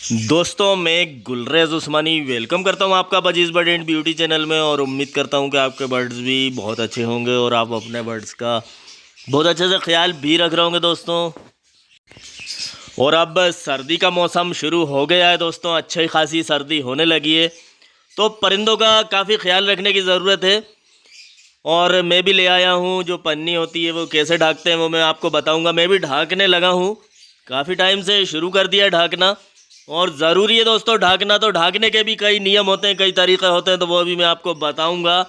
दोस्तों मैं गुलरेज उस्मानी वेलकम करता हूं आपका budgies bird and beauty channel में। और उम्मीद करता हूं कि आपके बर्ड्स भी बहुत अच्छे होंगे और आप अपने बर्ड्स का बहुत अच्छे से ख्याल भी रख रहे होंगे दोस्तों। और अब सर्दी का मौसम शुरू हो गया है दोस्तों, अच्छी खासी सर्दी होने लगी है, तो परिंदों का काफ़ी ख्याल रखने की ज़रूरत है। और मैं भी ले आया हूँ जो पन्नी होती है वो कैसे ढाकते हैं वो मैं आपको बताऊँगा। मैं भी ढाकने लगा हूँ, काफ़ी टाइम से शुरू कर दिया ढाकना, और ज़रूरी है दोस्तों ढाकना। तो ढाकने के भी कई नियम होते हैं, कई तरीक़े होते हैं, तो वो भी मैं आपको बताऊंगा।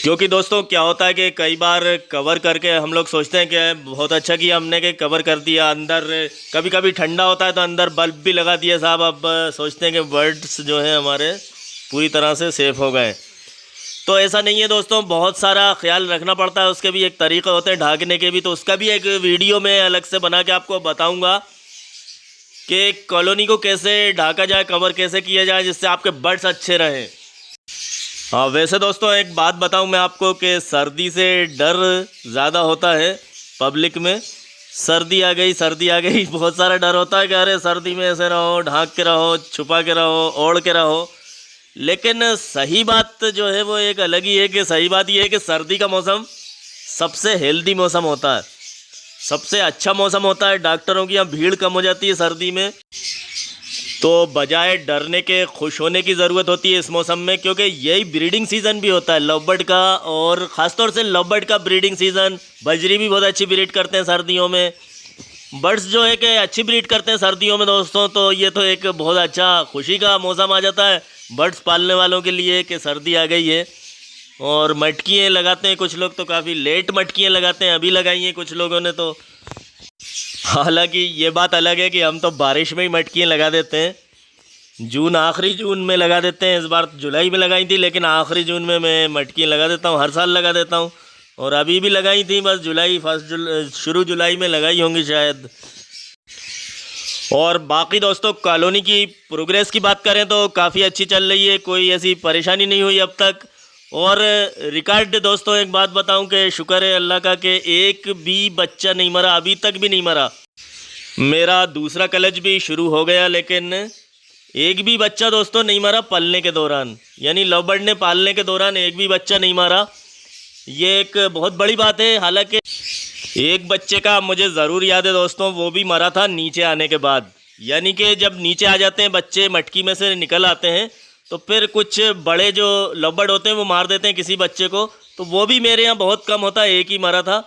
क्योंकि दोस्तों क्या होता है कि कई बार कवर करके हम लोग सोचते हैं कि बहुत अच्छा किया हमने कि कवर कर दिया, अंदर कभी कभी ठंडा होता है तो अंदर बल्ब भी लगा दिया साहब। अब सोचते हैं कि बर्ड्स जो हैं हमारे पूरी तरह से सेफ़ हो गए, तो ऐसा नहीं है दोस्तों। बहुत सारा ख्याल रखना पड़ता है, उसके भी एक तरीक़े होते हैं ढाकने के भी, तो उसका भी एक वीडियो मैं अलग से बना के आपको बताऊँगा कि कॉलोनी को कैसे ढाका जाए, कवर कैसे किया जाए जिससे आपके बर्ड्स अच्छे रहें। हाँ वैसे दोस्तों एक बात बताऊं मैं आपको कि सर्दी से डर ज़्यादा होता है पब्लिक में। सर्दी आ गई, सर्दी आ गई, बहुत सारा डर होता है कि अरे सर्दी में ऐसे रहो, ढाक के रहो, छुपा के रहो, ओढ़ के रहो। लेकिन सही बात जो है वो एक अलग ही है कि सही बात ये है कि सर्दी का मौसम सबसे हेल्दी मौसम होता है, सबसे अच्छा मौसम होता है। डॉक्टरों की यहाँ भीड़ कम हो जाती है सर्दी में, तो बजाय डरने के खुश होने की ज़रूरत होती है इस मौसम में, क्योंकि यही ब्रीडिंग सीज़न भी होता है लव बर्ड का, और ख़ासतौर से लव बर्ड का ब्रीडिंग सीज़न। बजरी भी बहुत अच्छी ब्रीड करते हैं सर्दियों में, बर्ड्स जो है कि अच्छी ब्रीड करते हैं सर्दियों में दोस्तों। तो ये तो एक बहुत अच्छा खुशी का मौसम आ जाता है बर्ड्स पालने वालों के लिए कि सर्दी आ गई है। और मटकियाँ लगाते हैं कुछ लोग, तो काफ़ी लेट मटकियाँ लगाते हैं, अभी लगाई हैं कुछ लोगों ने तो। हालांकि ये बात अलग है कि हम तो बारिश में ही मटकियाँ लगा देते हैं, जून आखिरी जून में लगा देते हैं। इस बार जुलाई में लगाई थी, लेकिन आखिरी जून में मैं मटकियाँ लगा देता हूँ, हर साल लगा देता हूँ। और अभी भी लगाई थी, बस जुलाई शुरू जुलाई में लगाई होंगी शायद। और बाकी दोस्तों कॉलोनी की प्रोग्रेस की बात करें तो काफ़ी अच्छी चल रही है, कोई ऐसी परेशानी नहीं हुई अब तक। और रिकॉर्ड दोस्तों एक बात बताऊं कि शुक्र है अल्लाह का कि एक भी बच्चा नहीं मरा, अभी तक भी नहीं मरा। मेरा दूसरा कलेज भी शुरू हो गया, लेकिन एक भी बच्चा दोस्तों नहीं मरा पलने के दौरान, यानी लव बर्ड ने पालने के दौरान एक भी बच्चा नहीं मारा। ये एक बहुत बड़ी बात है। हालांकि एक बच्चे का मुझे ज़रूर याद है दोस्तों, वो भी मरा था नीचे आने के बाद। यानी कि जब नीचे आ जाते हैं बच्चे, मटकी में से निकल आते हैं, तो फिर कुछ बड़े जो लव बर्ड होते हैं वो मार देते हैं किसी बच्चे को, तो वो भी मेरे यहाँ बहुत कम होता है, एक ही मरा था,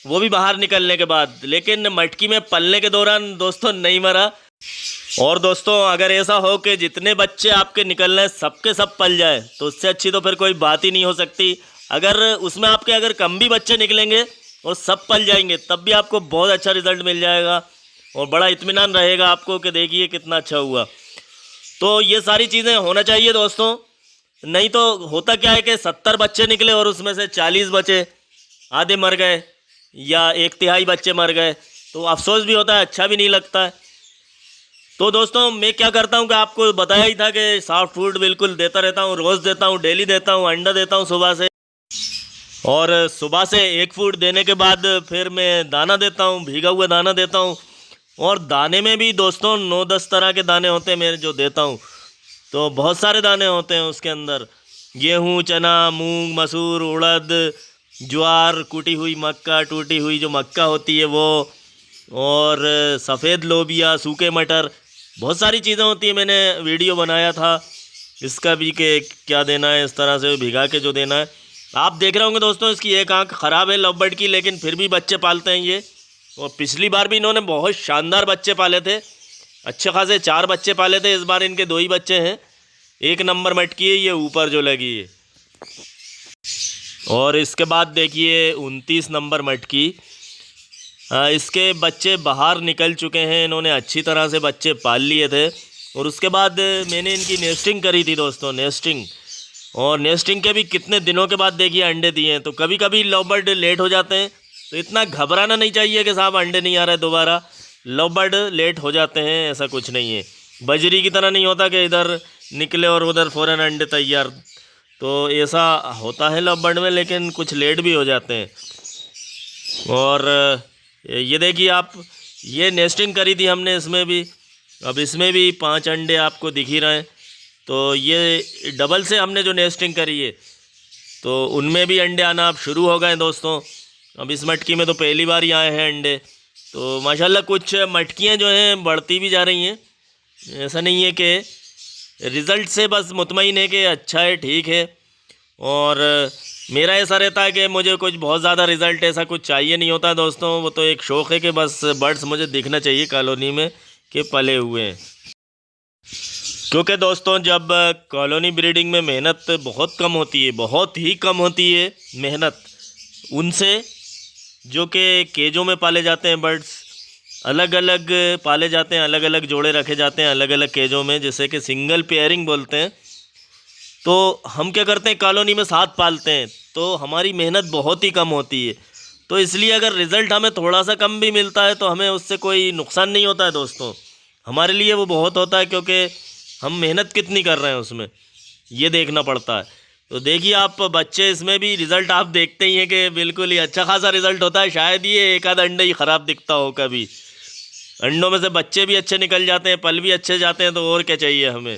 वो भी बाहर निकलने के बाद। लेकिन मटकी में पलने के दौरान दोस्तों नहीं मरा। और दोस्तों अगर ऐसा हो कि जितने बच्चे आपके निकलने सबके सब पल जाए, तो उससे अच्छी तो फिर कोई बात ही नहीं हो सकती। अगर उसमें आपके अगर कम भी बच्चे निकलेंगे और सब पल जाएंगे, तब भी आपको बहुत अच्छा रिज़ल्ट मिल जाएगा और बड़ा इत्मीनान रहेगा आपको कि देखिए कितना अच्छा हुआ। तो ये सारी चीज़ें होना चाहिए दोस्तों। नहीं तो होता क्या है कि 70 बच्चे निकले और उसमें से 40 बचे, आधे मर गए या 1/3 बच्चे मर गए, तो अफसोस भी होता है, अच्छा भी नहीं लगता है। तो दोस्तों मैं क्या करता हूँ कि आपको बताया ही था कि सॉफ्ट फूड बिल्कुल देता रहता हूँ, रोज़ देता हूँ, डेली देता हूँ, अंडा देता हूँ सुबह से। और सुबह से एक फूड देने के बाद फिर मैं दाना देता हूँ, भीगा हुआ दाना देता हूँ। और दाने में भी दोस्तों 9-10 तरह के दाने होते हैं मेरे जो देता हूँ, तो बहुत सारे दाने होते हैं उसके अंदर। गेहूँ, चना, मूंग, मसूर, उड़द, ज्वार, कूटी हुई मक्का, टूटी हुई जो मक्का होती है वो, और सफ़ेद लोबिया, सूखे मटर, बहुत सारी चीज़ें होती हैं। मैंने वीडियो बनाया था इसका भी कि क्या देना है, इस तरह से भिगा के जो देना है। आप देख रहे होंगे दोस्तों इसकी एक आंख ख़राब है लव बर्ड की, लेकिन फिर भी बच्चे पालते हैं ये। और पिछली बार भी इन्होंने बहुत शानदार बच्चे पाले थे, अच्छे खासे 4 बच्चे पाले थे। इस बार इनके 2 ही बच्चे हैं। 1 नंबर मटकी है ये ऊपर जो लगी है। और इसके बाद देखिए 29 नंबर मटकी, इसके बच्चे बाहर निकल चुके हैं, इन्होंने अच्छी तरह से बच्चे पाल लिए थे। और उसके बाद मैंने इनकी नेस्टिंग करी थी दोस्तों, नेस्टिंग। और नेस्टिंग के भी कितने दिनों के बाद देखिए अंडे दिए हैं। तो कभी कभी लव बर्ड लेट हो जाते हैं, तो इतना घबराना नहीं चाहिए कि साहब अंडे नहीं आ रहे दोबारा। लव बर्ड लेट हो जाते हैं, ऐसा कुछ नहीं है। बजरी की तरह नहीं होता कि इधर निकले और उधर फ़ौरन अंडे तैयार, तो ऐसा होता है लव बर्ड में, लेकिन कुछ लेट भी हो जाते हैं। और ये देखिए आप, ये नेस्टिंग करी थी हमने इसमें भी, अब इसमें भी 5 अंडे आपको दिख ही रहे हैं। तो ये डबल से हमने जो नेस्टिंग करी है तो उनमें भी अंडे आना अब शुरू हो गए दोस्तों। अब इस मटकी में तो पहली बार ही आए हैं अंडे। तो माशाल्लाह कुछ मटकियाँ जो हैं बढ़ती भी जा रही हैं। ऐसा नहीं है कि रिज़ल्ट से बस मुतमईन है कि अच्छा है, ठीक है। और मेरा ऐसा रहता है कि मुझे कुछ बहुत ज़्यादा रिज़ल्ट ऐसा कुछ चाहिए नहीं होता दोस्तों। वो तो एक शौक़ है कि बस बर्ड्स मुझे दिखना चाहिए कॉलोनी में कि पले हुए हैं। क्योंकि दोस्तों जब कॉलोनी ब्रीडिंग में मेहनत बहुत कम होती है, बहुत ही कम होती है मेहनत उनसे जो कि केजों में पाले जाते हैं बर्ड्स, अलग अलग पाले जाते हैं, अलग अलग जोड़े रखे जाते हैं अलग अलग केजों में, जैसे कि सिंगल पेयरिंग बोलते हैं। तो हम क्या करते हैं कॉलोनी में साथ पालते हैं तो हमारी मेहनत बहुत ही कम होती है। तो इसलिए अगर रिज़ल्ट हमें थोड़ा सा कम भी मिलता है तो हमें उससे कोई नुकसान नहीं होता है दोस्तों। हमारे लिए वो बहुत होता है क्योंकि हम मेहनत कितनी कर रहे हैं उसमें ये देखना पड़ता है। तो देखिए आप बच्चे इसमें भी रिज़ल्ट आप देखते ही हैं कि बिल्कुल ही अच्छा खासा रिज़ल्ट होता है। शायद ये एक आधा अंडा ही ख़राब दिखता हो कभी। अंडों में से बच्चे भी अच्छे निकल जाते हैं, पल भी अच्छे जाते हैं, तो और क्या चाहिए हमें।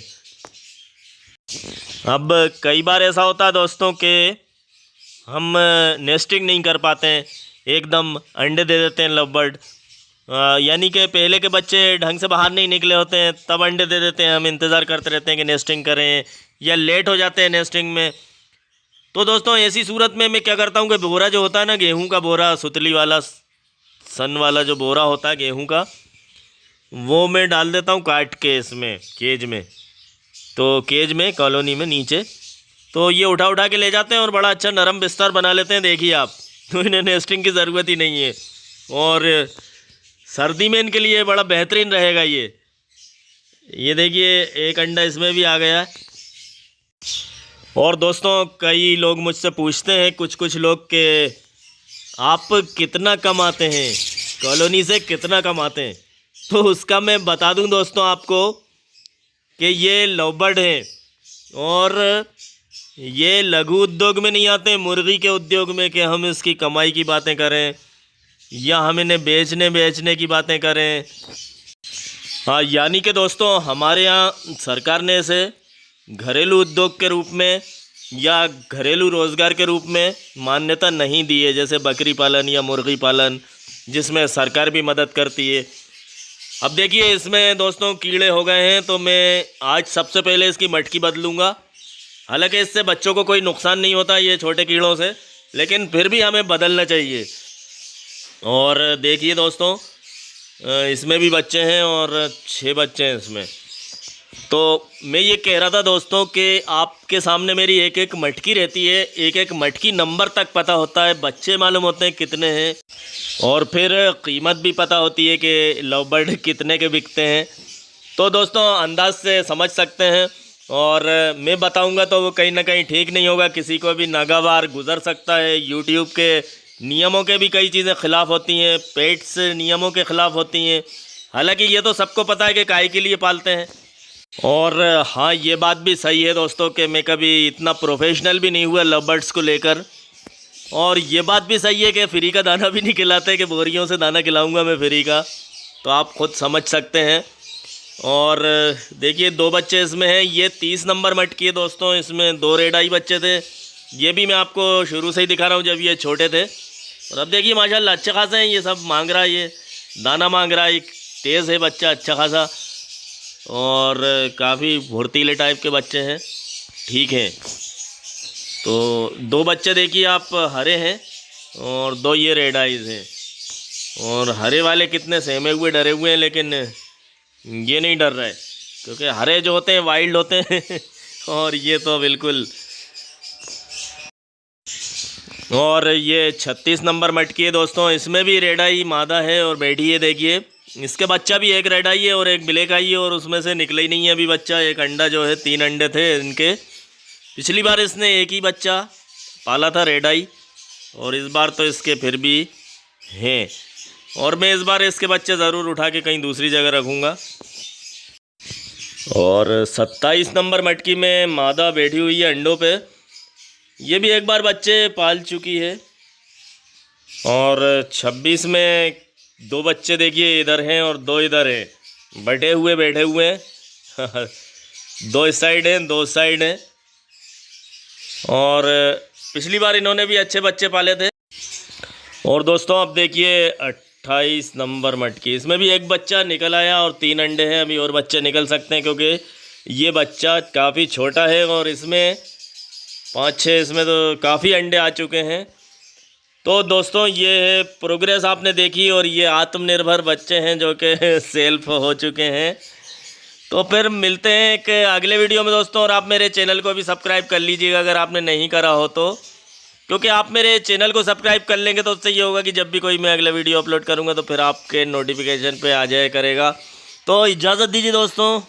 अब कई बार ऐसा होता है दोस्तों कि हम नेस्टिंग नहीं कर पाते हैं, एकदम अंडे दे देते हैं लव बर्ड, यानी कि पहले के बच्चे ढंग से बाहर नहीं निकले होते हैं तब अंडे दे देते हैं। हम इंतज़ार करते रहते हैं कि नेस्टिंग करें या लेट हो जाते हैं नेस्टिंग में। तो दोस्तों ऐसी सूरत में मैं क्या करता हूँ कि बोरा जो होता है ना, गेहूं का बोरा, सुतली वाला सन वाला जो बोरा होता है गेहूं का, वो मैं डाल देता हूँ काट के इसमें केज में। तो केज में कॉलोनी में नीचे तो ये उठा उठा के ले जाते हैं और बड़ा अच्छा नरम बिस्तर बना लेते हैं। देखिए आप, तो इन्हें नेस्टिंग की ज़रूरत ही नहीं है और सर्दी में इनके लिए बड़ा बेहतरीन रहेगा ये देखिए एक अंडा इसमें भी आ गया है। और दोस्तों कई लोग मुझसे पूछते हैं, कुछ लोग, कि आप कितना कमाते हैं कॉलोनी से, कितना कमाते हैं। तो उसका मैं बता दूं दोस्तों आपको कि ये लव बर्ड हैं और ये लघु उद्योग में नहीं आते, मुर्गी के उद्योग में, कि हम इसकी कमाई की बातें करें या हम इन्हें बेचने की बातें करें। हाँ, यानी कि दोस्तों हमारे यहाँ सरकार ने इसे घरेलू उद्योग के रूप में या घरेलू रोज़गार के रूप में मान्यता नहीं दी है, जैसे बकरी पालन या मुर्गी पालन जिसमें सरकार भी मदद करती है। अब देखिए इसमें दोस्तों कीड़े हो गए हैं तो मैं आज सबसे पहले इसकी मटकी बदलूँगा। हालांकि इससे बच्चों को कोई नुकसान नहीं होता ये छोटे कीड़ों से, लेकिन फिर भी हमें बदलना चाहिए। और देखिए दोस्तों इसमें भी बच्चे हैं और 6 बच्चे हैं इसमें। तो मैं ये कह रहा था दोस्तों कि आपके सामने मेरी एक एक मटकी रहती है, एक एक मटकी नंबर तक पता होता है, बच्चे मालूम होते हैं कितने हैं और फिर कीमत भी पता होती है कि लव बर्ड कितने के बिकते हैं। तो दोस्तों अंदाज से समझ सकते हैं और मैं बताऊंगा तो वो कहीं ना कहीं ठीक नहीं होगा, किसी को भी नागवार गुजर सकता है। यूट्यूब के नियमों के भी कई चीज़ें ख़िलाफ़ होती हैं, पेट्स नियमों के ख़िलाफ़ होती हैं। हालांकि ये तो सबको पता है कि काहे के लिए पालते हैं। और हाँ, ये बात भी सही है दोस्तों कि मैं कभी इतना प्रोफेशनल भी नहीं हुआ लव बर्ड्स को लेकर। और ये बात भी सही है कि फ्री का दाना भी नहीं खिलाते, कि बोरियों से दाना खिलाऊंगा मैं फ्री का, तो आप खुद समझ सकते हैं। और देखिए 2 बच्चे इसमें हैं, ये 30 नंबर मटकी है दोस्तों। इसमें 2 रेडाई बच्चे थे, ये भी मैं आपको शुरू से ही दिखा रहा हूँ जब ये छोटे थे। और अब देखिए माशाल्लाह अच्छे खासे हैं, ये सब मांग रहा है, ये दाना मांग रहा है, तेज़ है बच्चा अच्छा खासा और काफ़ी फुर्तीले टाइप के बच्चे हैं, ठीक हैं। तो 2 बच्चे देखिए आप हरे हैं और 2 ये रेड आइज़ हैं। और हरे वाले कितने सहमे हुए डरे हुए हैं, लेकिन ये नहीं डर रहा है क्योंकि हरे जो होते हैं वाइल्ड होते हैं और ये तो बिल्कुल। और ये 36 नंबर मटकी है दोस्तों, इसमें भी रेड आई मादा है और बैठी है। देखिए इसके बच्चा भी एक रेड आई है और एक ब्लैक आई है और उसमें से निकले ही नहीं है अभी बच्चा। एक अंडा जो है, 3 अंडे थे इनके। पिछली बार इसने एक ही बच्चा पाला था रेड आई और इस बार तो इसके फिर भी हैं। और मैं इस बार इसके बच्चे ज़रूर उठा के कहीं दूसरी जगह रखूँगा। और 27 नंबर मटकी में मादा बैठी हुई है अंडों पे, ये भी एक बार बच्चे पाल चुकी है। और 26 में 2 बच्चे देखिए इधर हैं और 2 इधर हैं, बैठे हुए हैं। दो इस साइड हैं, दो साइड हैं। और पिछली बार इन्होंने भी अच्छे बच्चे पाले थे। और दोस्तों अब देखिए 28 नंबर मटकी, इसमें भी एक बच्चा निकल आया और 3 अंडे हैं। अभी और बच्चे निकल सकते हैं क्योंकि ये बच्चा काफ़ी छोटा है और इसमें 5-6 इसमें तो काफ़ी अंडे आ चुके हैं। तो दोस्तों ये प्रोग्रेस आपने देखी और ये आत्मनिर्भर बच्चे हैं जो कि सेल्फ हो चुके हैं। तो फिर मिलते हैं एक अगले वीडियो में दोस्तों। और आप मेरे चैनल को भी सब्सक्राइब कर लीजिएगा अगर आपने नहीं करा हो तो, क्योंकि आप मेरे चैनल को सब्सक्राइब कर लेंगे तो उससे ये होगा कि जब भी कोई मैं अगला वीडियो अपलोड करूँगा तो फिर आपके नोटिफिकेशन पे आ जाया करेगा। तो इजाज़त दीजिए दोस्तों।